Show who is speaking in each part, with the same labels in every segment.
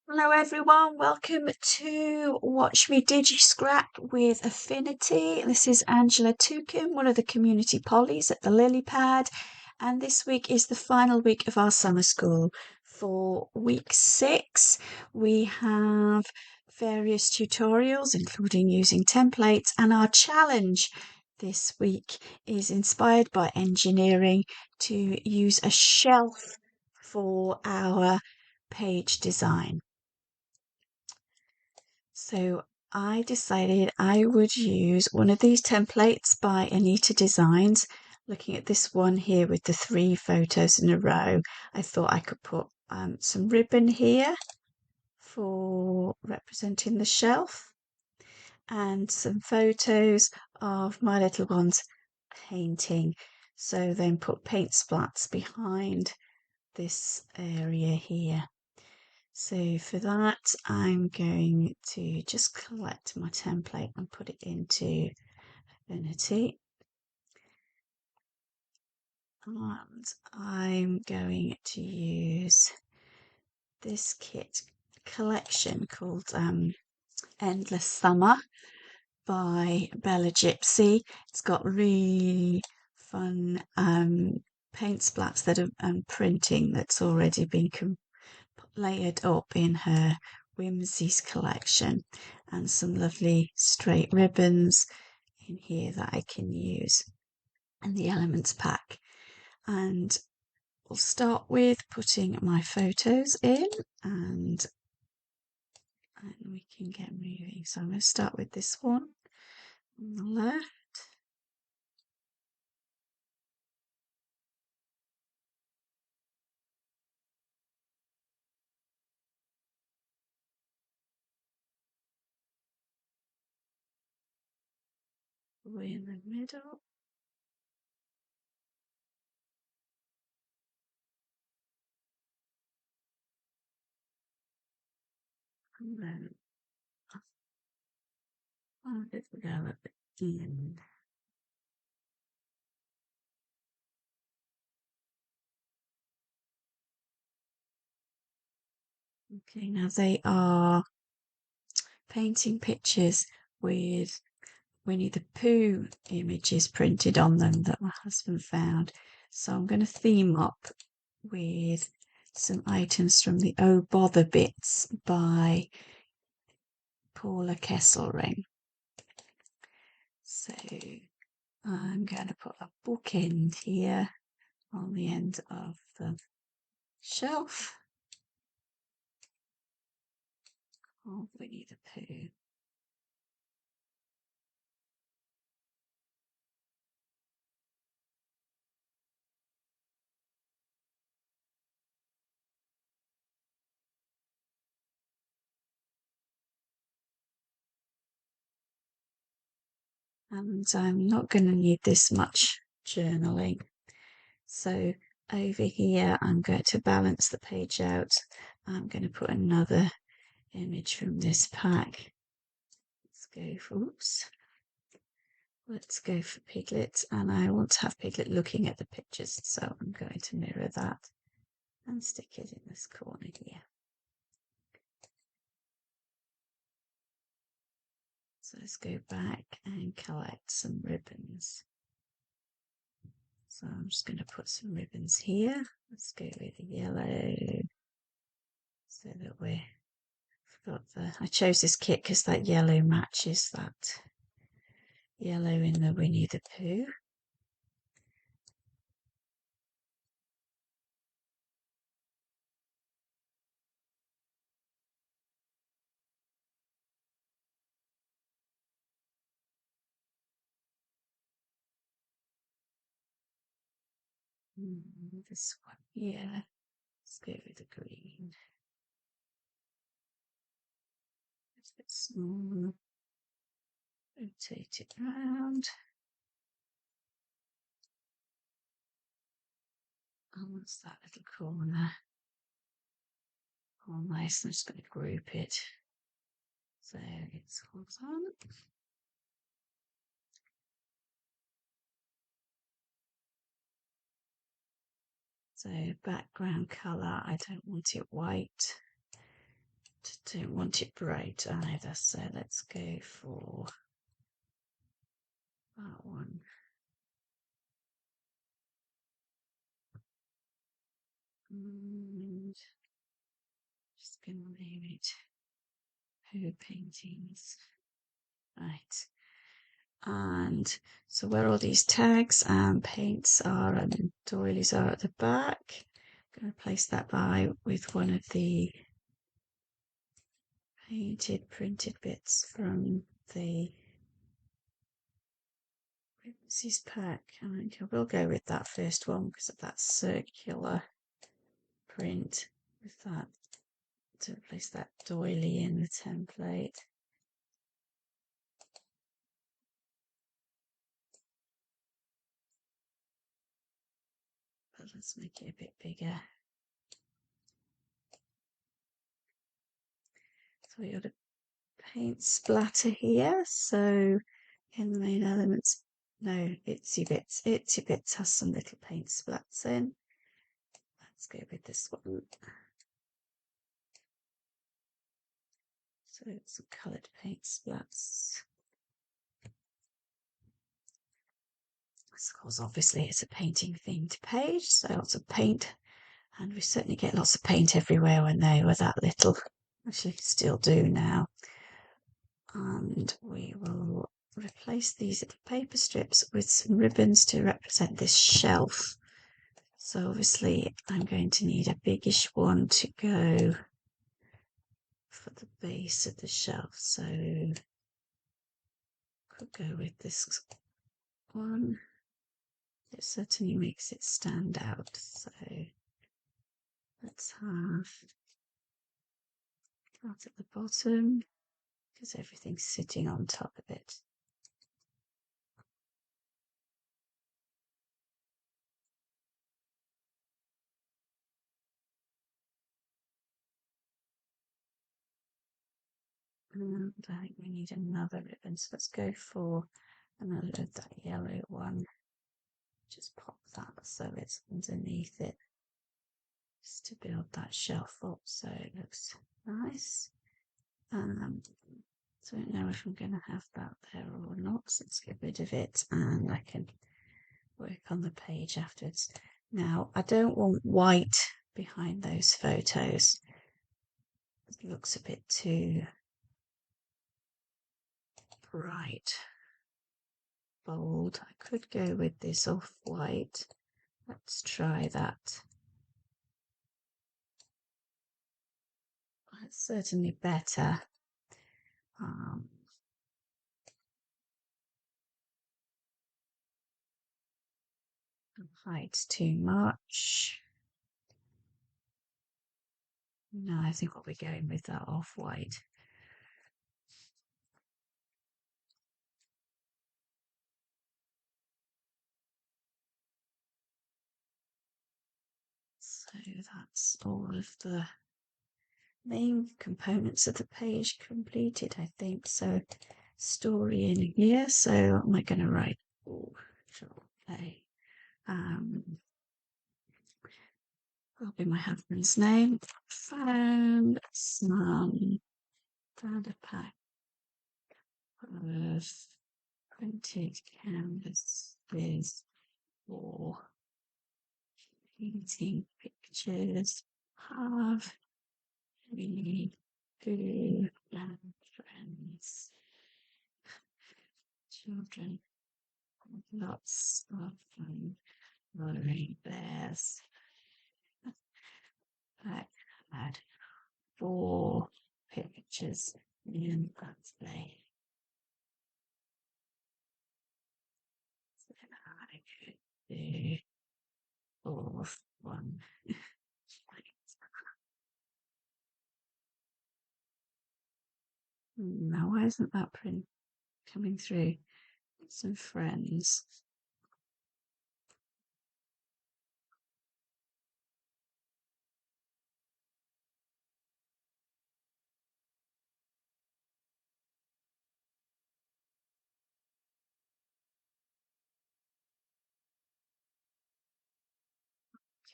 Speaker 1: Hello everyone, welcome to Watch Me Digi-scrap with Affinity. This is Angela Tukin, one of the community pollies at the Lilypad, and this week is the final week of our summer school. For week 6, we have various tutorials, including using templates, and our challenge this week is inspired by engineering to use a shelf for our page design. So I decided I would use one of these templates by Anita Designs. Looking at this one here with the 3 photos in a row, I thought I could put some ribbon here for representing the shelf and some photos of my little ones painting. So then put paint splats behind this area here. So for that, I'm going to just collect my template and put it into Affinity. And I'm going to use this kit collection called Endless Summer by Bella Gypsy. It's got really fun paint splats that are printing that's already been layered up in her Whimsies collection, and some lovely straight ribbons in here that I can use, and the elements pack. And we'll start with putting my photos in, and we can get moving. So I'm going to start with this one on the left. We're in the middle. And then I'll go at the end. Okay, now they are painting pictures with Winnie the Pooh images printed on them that my husband found. So I'm going to theme up with some items from the Oh Bother Bits by Paula Kesselring. So I'm going to put a bookend here on the end of the shelf of Winnie the Pooh. And I'm not going to need this much journaling. So over here, I'm going to balance the page out. I'm going to put another image from this pack. Let's go for Piglet, and I want to have Piglet looking at the pictures, so I'm going to mirror that and stick it in this corner here. So let's go back and collect some ribbons. So I'm just going to put some ribbons here. Let's go with the yellow, so that I chose this kit because that yellow matches that yellow in the Winnie the Pooh. This one here. Let's go with the green. It's a bit small. Rotate it round. Oh, what's that little corner? Oh, nice. I'm just going to group it so it's horizontal. So background colour, I don't want it white. don't want it bright either, so let's go for that one. And just going to name it Who Paintings. Right. And so where all these tags and paints are and doilies are at the back, I'm going to place that by with one of the painted printed bits from the Gypsy's pack. I think I will go with that first one because of that circular print with that, to place that doily in the template. But let's make it a bit bigger. So we got a paint splatter here. So in the main elements, no, Itsy Bits has some little paint splats in. Let's go with this one. So it's some coloured paint splats. Of course, obviously it's a painting themed page, so lots of paint, and we certainly get lots of paint everywhere when they were that little. Actually, still do now. And we will replace these little paper strips with some ribbons to represent this shelf. So obviously I'm going to need a biggish one to go for the base of the shelf. So could go with this one. It certainly makes it stand out. So let's have that at the bottom because everything's sitting on top of it. And I think we need another ribbon, so let's go for another of that yellow one. Just pop that so it's underneath it, just to build that shelf up so it looks nice. So I don't know if I'm going to have that there or not, so let's get rid of it and I can work on the page afterwards. Now, I don't want white behind those photos. It looks a bit too bright, bold. I could go with this off-white. Let's try that. It's certainly better. Hides too much. No, I think we'll be going with that off-white. So that's all of the main components of the page completed, I think. So story in here. So am I going to write? Oh, okay. That'll be my husband's name. Found some found pack of printed canvases for painting pictures of me, food and friends, children, lots of fun, coloring bears. I had 4 pictures in that day. So I could do 4th one. Now, why isn't that print coming through? Some friends.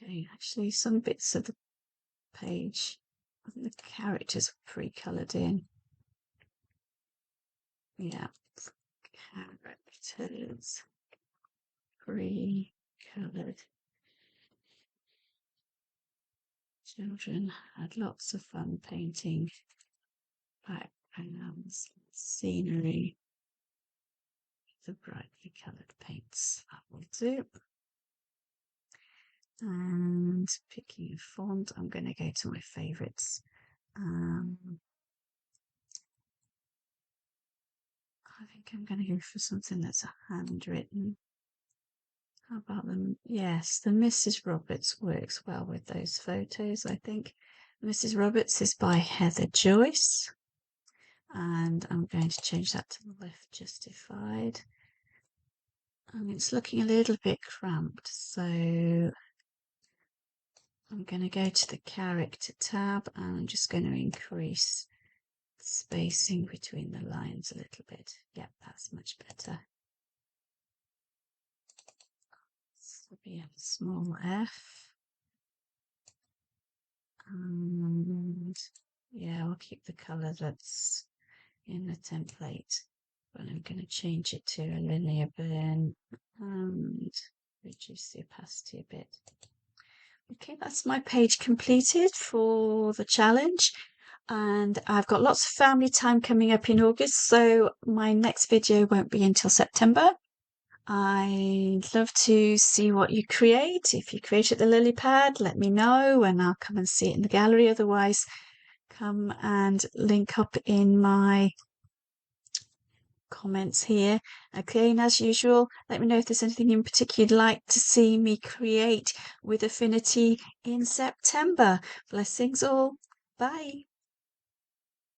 Speaker 1: Okay, actually, some bits of the page The characters are pre-coloured in. Yeah, characters pre-coloured. Children had lots of fun painting backgrounds, scenery, the brightly coloured paints. That will do. And picking a font, I'm going to go to my favourites. I think I'm going to go for something that's handwritten. How about them? Yes, the Mrs. Roberts works well with those photos, I think. Mrs. Roberts is by Heather Joyce. And I'm going to change that to the left justified. And it's looking a little bit cramped, so I'm going to go to the character tab and I'm just going to increase the spacing between the lines a little bit. Yep, that's much better. So be a small f. And yeah, I'll keep the colour that's in the template, but I'm going to change it to a linear burn and reduce the opacity a bit. Okay, that's my page completed for the challenge, and I've got lots of family time coming up in August, so my next video won't be until September. I'd love to see what you create. If you create at the Lilypad, let me know and I'll come and see it in the gallery. Otherwise, come and link up in my comments here. Okay, and as usual, let me know if there's anything in particular you'd like to see me create with Affinity in September. Blessings all. Bye.